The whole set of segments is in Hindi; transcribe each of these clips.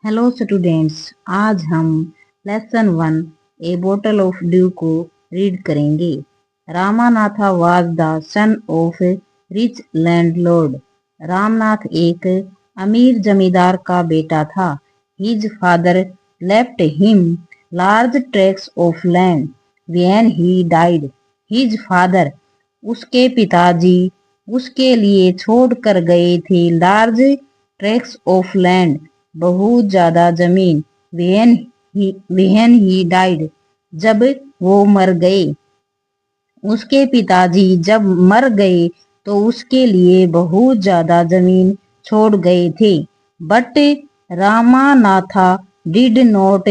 हेलो स्टूडेंट्स, आज हम lesson 1 a bottle of dew को रीड करेंगे। Ramanatha was the son of rich landlord. Ramnath एक अमीर जमींदार का बेटा था। His father left him large tracts of land when he died. His father उसके पिताजी उसके लिए छोड़ कर गए थे लार्ज ट्रैक्ट्स ऑफ लैंड, बहुत ज्यादा जमीन। वेहन ही डाइड, जब वो मर गए। उसके पिताजी जब मर गए तो उसके लिए बहुत ज्यादा जमीन छोड़ गए थे। But Ramanatha did not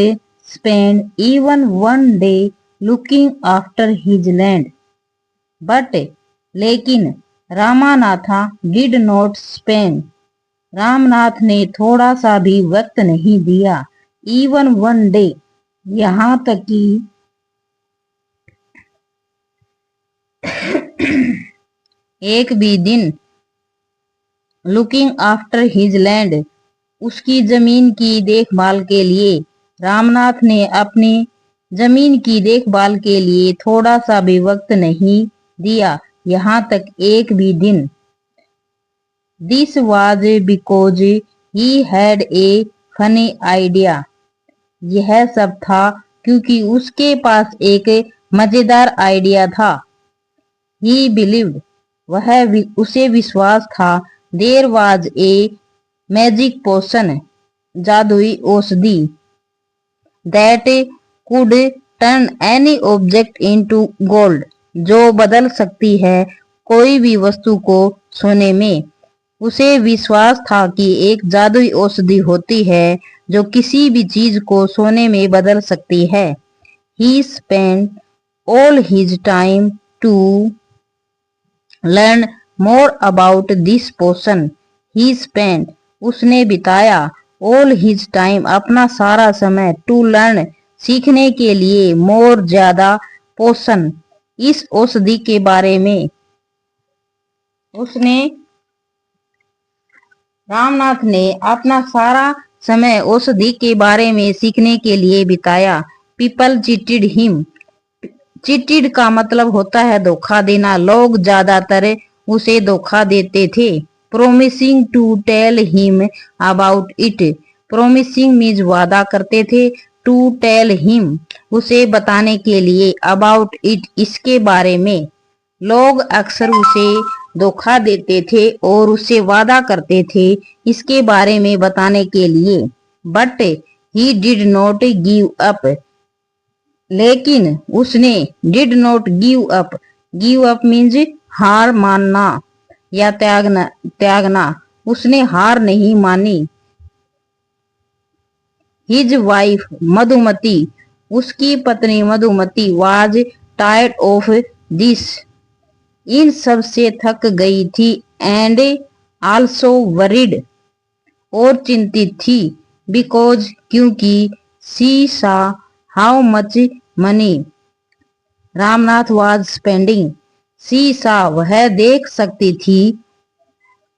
spend even one day looking after his land. But लेकिन Ramanatha did not spend, Ramnath ने थोड़ा सा भी वक्त नहीं दिया। इवन वन डे, यहाँ तक कि एक भी दिन। लुकिंग आफ्टर हिज लैंड, उसकी जमीन की देखभाल के लिए। रामनाथ ने अपनी जमीन की देखभाल के लिए थोड़ा सा भी वक्त नहीं दिया, यहाँ तक एक भी दिन। This was because he had a funny idea. यह सब था क्योंकि उसके पास एक मजेदार आइडिया था। He believed, उसे विश्वास था। There was a magic potion, जादुई औषधि, that could turn any object into gold, जो बदल सकती है कोई भी वस्तु को सोने में। उसे विश्वास था कि एक जादुई औषधि होती है जो किसी भी चीज को सोने में बदल सकती है। He spent all his time to learn more about this potion. He spent, उसने बिताया, all his time, अपना सारा समय, to learn, सीखने के लिए, more, ज्यादा, पोषण, इस औषधि के बारे में। रामनाथ ने अपना सारा समय औषधि के बारे में सीखने के लिए बिताया। पीपल चीटेड हिम, चीटेड का मतलब होता है धोखा देना। लोग ज्यादातर उसे धोखा देते थे। Promising to tell him about it, promising means वादा करते थे। टू टेल हिम, उसे बताने के लिए। अबाउट इट, इसके बारे में। लोग अक्सर उसे धोखा देते थे और उससे वादा करते थे इसके बारे में बताने के लिए। But he did not give up, लेकिन उसने did not give up, give up means हार मानना या त्यागना, उसने हार नहीं मानी। हिज वाइफ मधुमती, उसकी पत्नी Madhumati, was tired of this, इन सब से थक गई थी। एंड आल्सो वरीड, और चिंतित थी। बिकॉज, क्योंकि she saw how much money Ramnath was spending, she saw, वह देख सकती थी।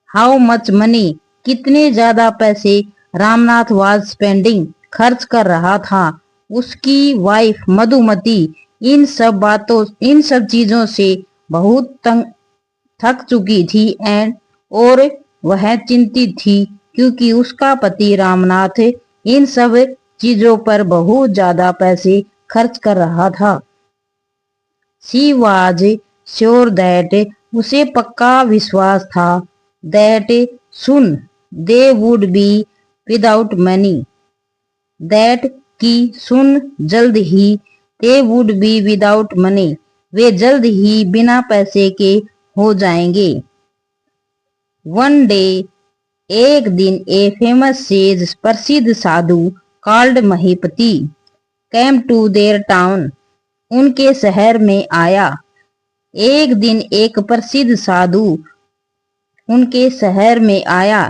हाउ मच मनी, कितने ज्यादा पैसे रामनाथ वाज स्पेंडिंग, खर्च कर रहा था। उसकी वाइफ मधुमती इन सब चीजों से बहुत थक चुकी थी। एंड, और वह चिंतित थी क्योंकि उसका पति रामनाथ इन सब चीजों पर बहुत ज्यादा पैसे खर्च कर रहा था। शी वाज श्योर दैट, उसे पक्का विश्वास था। That soon they would be without money, that की सुन जल्द ही, they would be without money, वे जल्द ही बिना पैसे के हो जाएंगे। वन डे, एक दिन, ए फेमस सेज, प्रसिद्ध साधु, called Mahipati, came to their town, उनके शहर में आया। एक दिन एक प्रसिद्ध साधु उनके शहर में आया।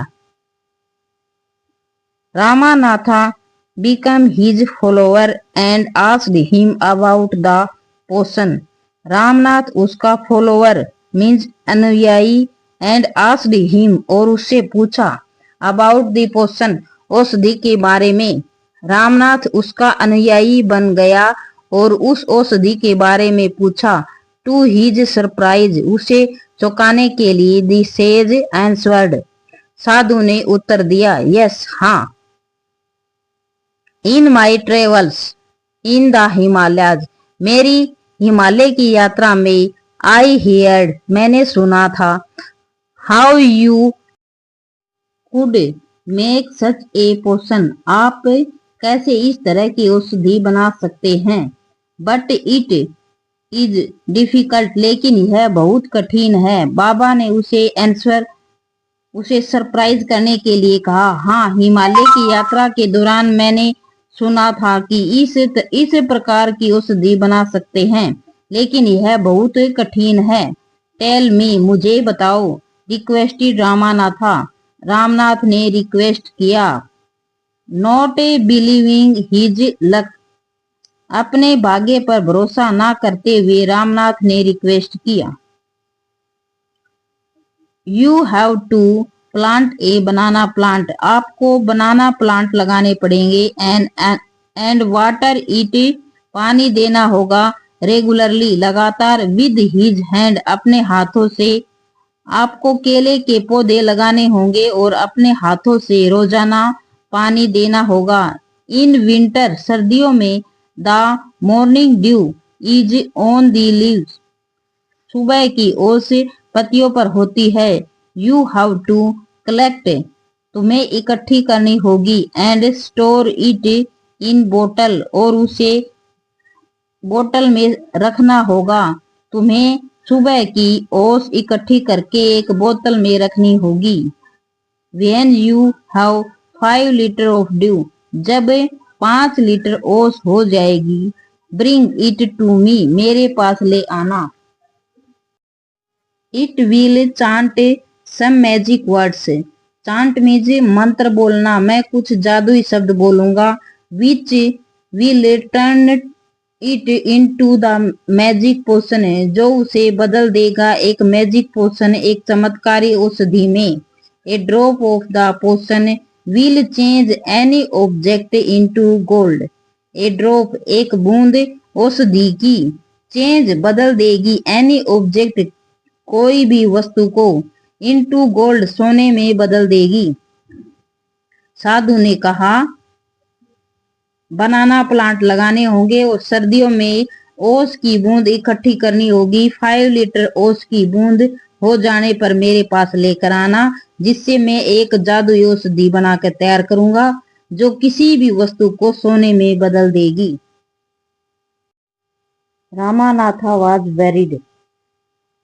Ramanatha became his follower and asked him about the potion. Ramnath उसका फॉलोअर मीन्स अनुयायी, एंड आस्क्ड हिम, और उससे पूछा, अबाउट द पोशन, औषधि के बारे में। रामनाथ उसका अनुयायी बन गया और उस औषधि के बारे में पूछा। टू हिज सरप्राइज, उसे चौंकाने के लिए, द सेज आंसवर्ड, साधु ने उत्तर दिया, यस, हाँ। इन माई ट्रेवल्स इन द हिमालयाज, मेरी हिमालय की यात्रा में, आई हियर्ड, मैंने सुना था, how you could make such a potion, आप कैसे इस तरह की औषधि बना सकते हैं। बट इट इज डिफिकल्ट, लेकिन यह बहुत कठिन है। बाबा ने उसे सरप्राइज करने के लिए कहा। हाँ, हिमालय की यात्रा के दौरान मैंने सुना था कि इस प्रकार की औषधि बना सकते हैं, लेकिन यह बहुत कठिन है। टेल मी, मुझे बताओ, रिक्वेस्टेड रामानाथा, रामनाथ ने रिक्वेस्ट किया। नॉट बिलीविंग हिज लक, अपने भाग्य पर भरोसा ना करते हुए रामनाथ ने रिक्वेस्ट किया। You have to plant a banana plant, आपको बनाना प्लांट लगाने पड़ेंगे। एंड वाटर इट, पानी देना होगा। रेगुलरली, लगातार। विद हिज हैंड, अपने हाथों से। आपको केले के पौधे लगाने होंगे और अपने हाथों से रोजाना पानी देना होगा। इन विंटर, सर्दियों में, the morning due is on the leaves, सुबह की ओस पत्तियों पर होती है। यू हैव टू कलेक्ट, तुम्हें इकट्ठी करनी होगी। एंड स्टोर इट इन बोतल, और उसे बोतल में रखना होगा। तुम्हें सुबह की ओस इकट्ठी करके एक बोतल में रखनी होगी। When you have 5 litre of due, जब 5 लीटर ओस हो जाएगी, ब्रिंग इट टू मी, मेरे पास ले आना। It will chant some magic words, chant means मंत्र बोलना, मैं कुछ जादुई शब्द बोलूंगा। Which will turn it into the magic potion, जो उसे बदल देगा एक मैजिक पोशन, एक चमत्कारी औषधि में। A drop of the potion will change any object into gold, a drop, एक बूंद औषधि की, चेंज, बदल देगी, एनी ऑब्जेक्ट, कोई भी वस्तु को, इनटू गोल्ड, सोने में बदल देगी। साधु ने कहा, बनाना प्लांट लगाने होंगे और सर्दियों में ओस की बूंद इकट्ठी करनी होगी। 5 लीटर ओस की बूंद हो जाने पर मेरे पास लेकर आना, जिससे मैं एक जादुई औषधि बनाकर तैयार करूंगा, जो किसी भी वस्तु को सोने में बदल देगी। रामानाथा वाज वेरिड,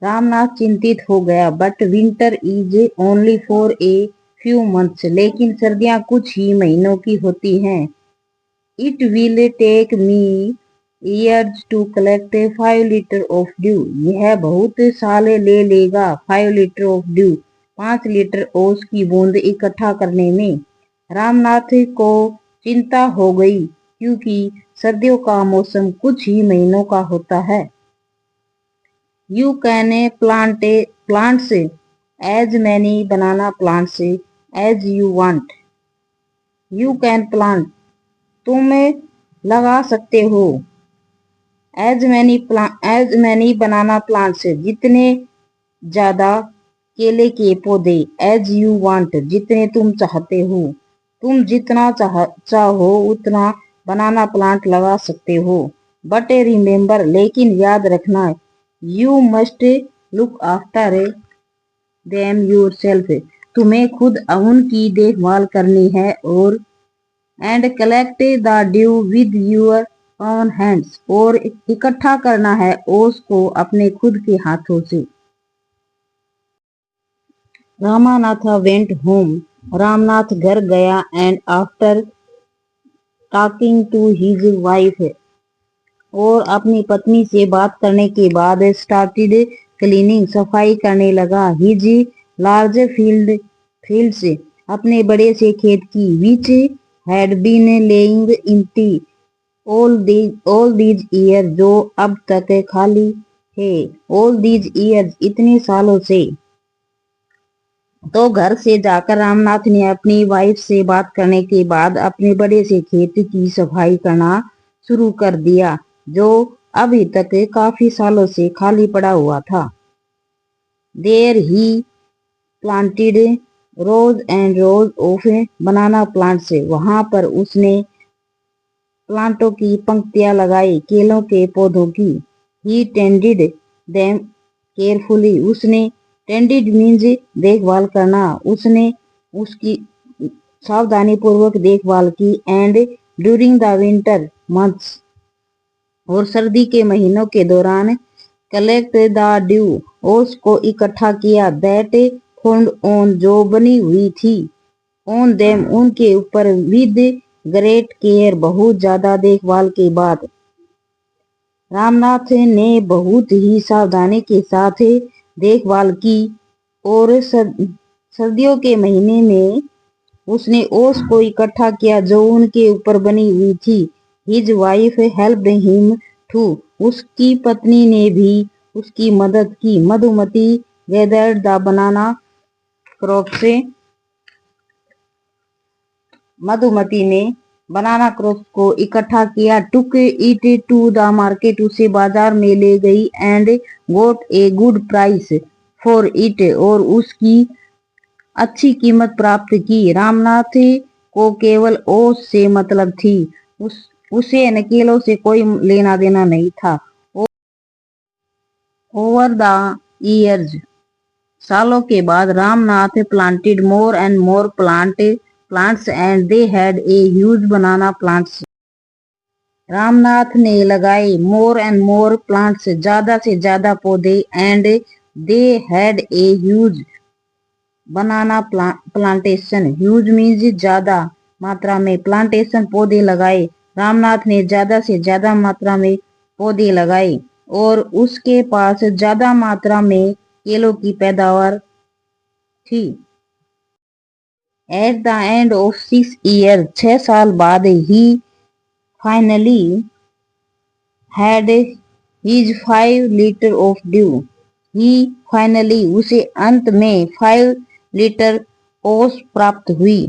रामनाथ चिंतित हो गया। But winter is only for a few months, लेकिन सर्दियां कुछ ही महीनों की होती हैं। It will take me years to collect 5 litre of dew, यह बहुत साले ले लेगा 5 लीटर ऑफ ड्यू, 5 लीटर ओस की बूंद इकट्ठा करने में। रामनाथ को चिंता हो गई, क्योंकि सर्दियों का मौसम कुछ ही महीनों का होता है। You can plant plants as many banana plants as you want. You can plant, तुम लगा सकते हो। as many banana plants, जितने ज्यादा केले के पौधे। as you want, जितने तुम चाहते हो। तुम जितना चाहो उतना बनाना प्लांट लगा सकते हो। बट रिमेम्बर, लेकिन याद रखना, you must look after them yourself, तुम्हें खुद उनकी देखभाल करनी है। और and collect the due with your own hands, और इकट्ठा करना है ओस को अपने खुद के हाथों से। रामानाथा वेंट होम, रामनाथ घर गया। And after talking to his wife, और अपनी पत्नी से बात करने के बाद स्टार्टेड क्लीनिंग, सफाई करने लगा। हिज लार्ज फील्ड्स, अपने बड़े से खेत की। Which had been laying empty all these year, जो अब तक खाली थे। ऑल दीज ईयर्स, इतने सालों से। तो घर से जाकर रामनाथ ने अपनी वाइफ से बात करने के बाद अपने बड़े से खेत की सफाई करना शुरू कर दिया, जो अभी तक काफी सालों से खाली पड़ा हुआ था। There he planted rows and rows of banana plants. वहां पर उसने प्लांटों की पंक्तियां लगाई, केलों के पौधों की। ही टेंडेड देम केयरफुली। उसने टेंडेड मीन्स देखभाल करना। उसने उसकी सावधानी पूर्वक देखभाल की। And during the winter months. और सर्दी के महीनों के दौरान कलेक्ट द ड्यू। ओस को इकट्ठा किया। दैट फॉर्म्ड ऑन जो बनी हुई थी। ऑन देम उनके ऊपर। विद ग्रेट केयर बहुत ज्यादा देखभाल के बाद। रामनाथ ने बहुत ही सावधानी के साथ देखभाल की। और सर्दियों के महीने में उसने ओस को इकट्ठा किया जो उनके ऊपर बनी हुई थी। His wife helped him too. उसकी पत्नी ने भी उसकी मदद की। Madhumati gathered the banana crops. Madhumati ने बनाना क्रॉप को इकट्ठा किया। Took it to the market. उसे बाजार में ले गई। And got a good price for it. और उसकी अच्छी कीमत प्राप्त की। रामनाथ को केवल ओस से मतलब थी। उसे नकेलों से कोई लेना देना नहीं था। ओवर द ईयर्स सालों के बाद Ramnath planted more and more plants and they had a huge banana plants. Ramnath ने लगाए मोर एंड मोर प्लांट्स, ज्यादा से ज्यादा पौधे। And they had a huge banana plantation. Huge means ज्यादा मात्रा में। प्लांटेशन पौधे लगाए। रामनाथ ने ज्यादा से ज्यादा मात्रा में पौधे लगाए। और उसके पास ज्यादा मात्रा में केलों की पैदावार थी। At the end of 6 years 6 साल बाद ही finally had his 5 litre of dew. He finally उसे अंत में 5 लीटर ओस प्राप्त हुई।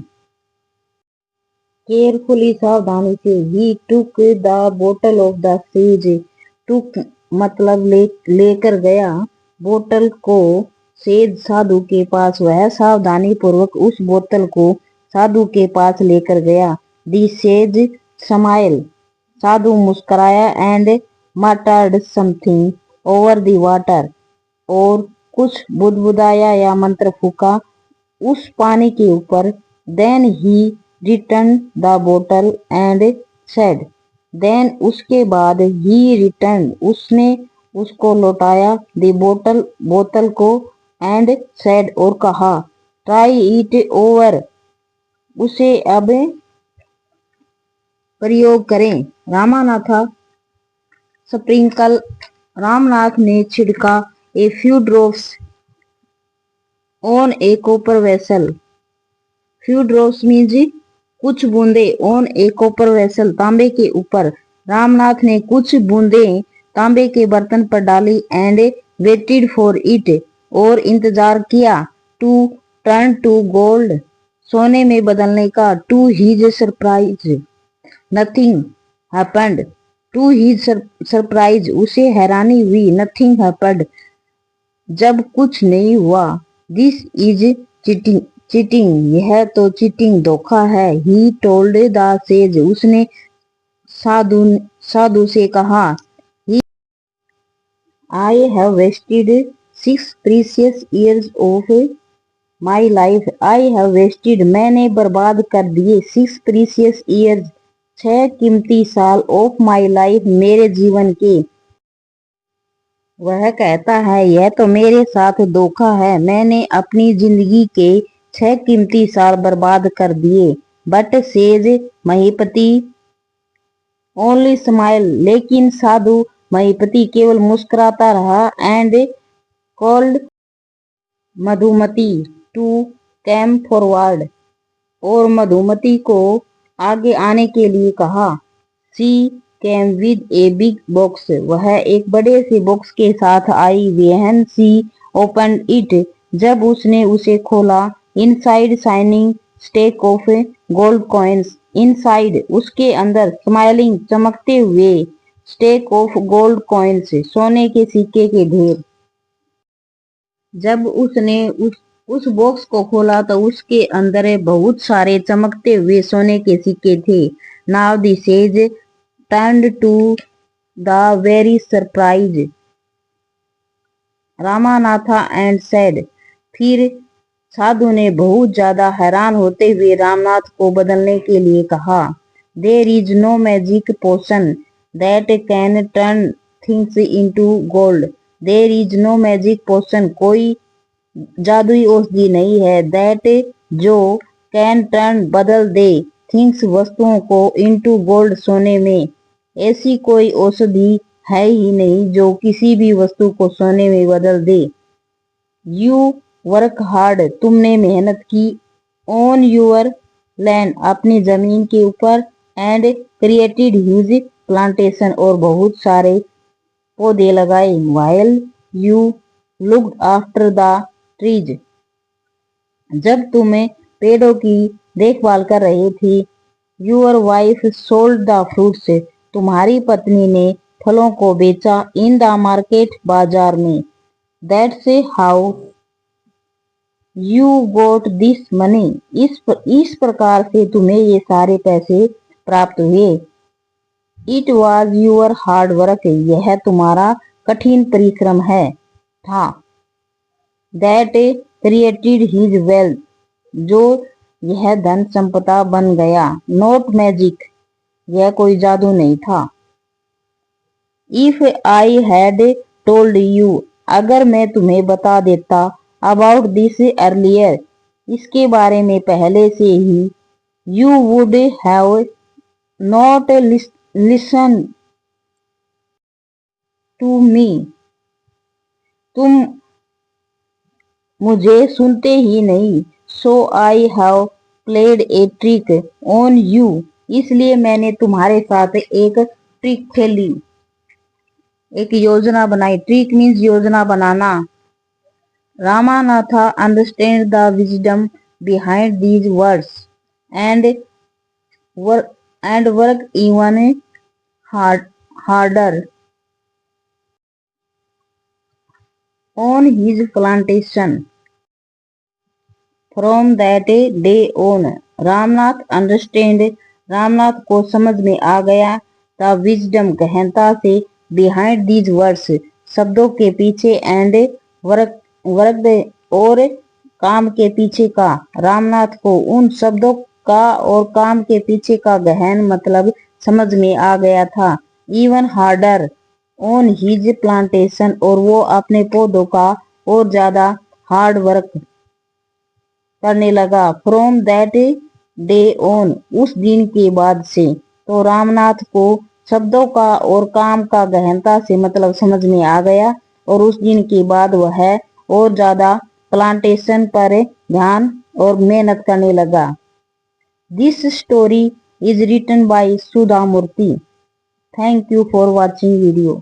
केयरफुली सावधानी से। He took the bottle of the sage. Took मतलब लेकर गया। बोतल को सेज साधु के पास। वह सावधानी पूर्वक उस बोतल को साधु के पास लेकर गया। दी सेज स्माइल। साधु मुस्कुराया। And muttered something over the water. और कुछ बुदबुदाया या मंत्र फूका उस पानी के ऊपर। देन ही रिटर्न द बोतल एंड सेड। देन उसके बाद ही रिटर्न उसने उसको लौटाया। द बोतल को। एंड सेड और कहा। Try it over. उसे अब प्रयोग करें। रामानाथ स्प्रिंकल। रामनाथ ने छिड़का। A few drops on A copper vessel. Few drops means कुछ बूंदे। ऑन ए कॉपर वेसल तांबे के ऊपर। रामनाथ ने कुछ बूंदे तांबे के बर्तन पर डाली। And waited for it. और इंतजार किया। टू टर्न टू गोल्ड सोने में बदलने का। To his surprise nothing happened. To his surprise उसे हैरानी हुई। नथिंग हैपेंड जब कुछ नहीं हुआ। This is cheating. चीटिंग यह तो चीटिंग धोखा है। ही टोल्ड द सेज उसने साधु से कहा। I have wasted 6 precious years of my life. I have wasted मैंने बर्बाद कर दिए। 6 precious years 6 कीमती साल। ऑफ माई लाइफ मेरे जीवन के। वह कहता है यह तो मेरे साथ धोखा है। मैंने अपनी जिंदगी के 6 कीमती साल बर्बाद कर दिए। But sage Mahipati only smile. लेकिन साधु महीपति केवल मुस्कुराता रहा। And called Madhumati to came forward. और मधुमती को आगे आने के लिए कहा। She came with a big box. वह एक बड़े से बॉक्स के साथ आई। व्हेन सी ओपनड इट जब उसने उसे खोला, inside shining stack of gold coins, inside उसके अंदर, स्माइलिंग चमकते हुए, स्टेक ऑफ गोल्ड कॉइन्स सोने के सिक्के के ढेर। जब उसने उस बॉक्स को खोला तो उसके अंदर बहुत सारे चमकते हुए सोने के सिक्के थे। Now the sage turned to the very surprise Ramanatha and said, फिर साधु ने बहुत ज्यादा हैरान होते हुए रामनाथ को बदलने के लिए कहा, there is no magic potion that can turn things into gold. There is no magic potion, कोई जादुई औषधि नहीं है, दैट जो कैन टर्न बदल दे, थिंग्स वस्तुओं को, इनटू गोल्ड सोने में। ऐसी कोई औषधि है ही नहीं जो किसी भी वस्तु को सोने में बदल दे। यू वर्क हार्ड, तुमने मेहनत की, ऑन यूर लैंड, अपनी जमीन के ऊपर, एंड क्रिएटेड ह्यूज प्लांटेशन, और बहुत सारे पौधे लगाए, while you looked after the trees, जब तुम पेड़ों की देखभाल कर रहे थे। Your wife sold the fruits, तुम्हारी पत्नी ने फलों को बेचा, इन द मार्केट, बाजार में। That's how you got this money, इस प्रकार से तुम्हें ये सारे पैसे प्राप्त हुए। It was your hard work, यह तुम्हारा कठिन परिश्रम है था। दैट क्रिएटेड हिज वेल्थ, जो यह धन संपदा बन गया। नॉट मैजिक, यह कोई जादू नहीं था। If I had told you, अगर मैं तुम्हें बता देता, अबाउट दिस अर्लियर, इसके बारे में पहले से ही, you would have not listen to me, तुम मुझे सुनते ही नहीं। So I have played a trick on you, इसलिए मैंने तुम्हारे साथ एक ट्रिक खेली, एक योजना बनाई। ट्रिक मीन्स योजना बनाना। Ramanatha understand the wisdom behind these words and work even harder on his plantation. From that day on, Ramnath understand, Ramnath को समझ में आ गया, द विजडम गहनता से, बिहाइंड दीज वर्ड्स शब्दों के पीछे, एंड वर्क और काम के पीछे का। रामनाथ को उन शब्दों का और काम के पीछे का गहन मतलब समझ में आ गया था। Even harder on his plantation, और वो अपने पौधों का और ज्यादा हार्ड वर्क करने लगा। फ्रॉम दैट डे ऑन, उस दिन के बाद से। तो रामनाथ को शब्दों का और काम का गहनता से मतलब समझ में आ गया, और उस दिन के बाद वह और ज्यादा प्लांटेशन पर ध्यान और मेहनत करने लगा। This story is written by Sudha Murty. Thank you for watching video.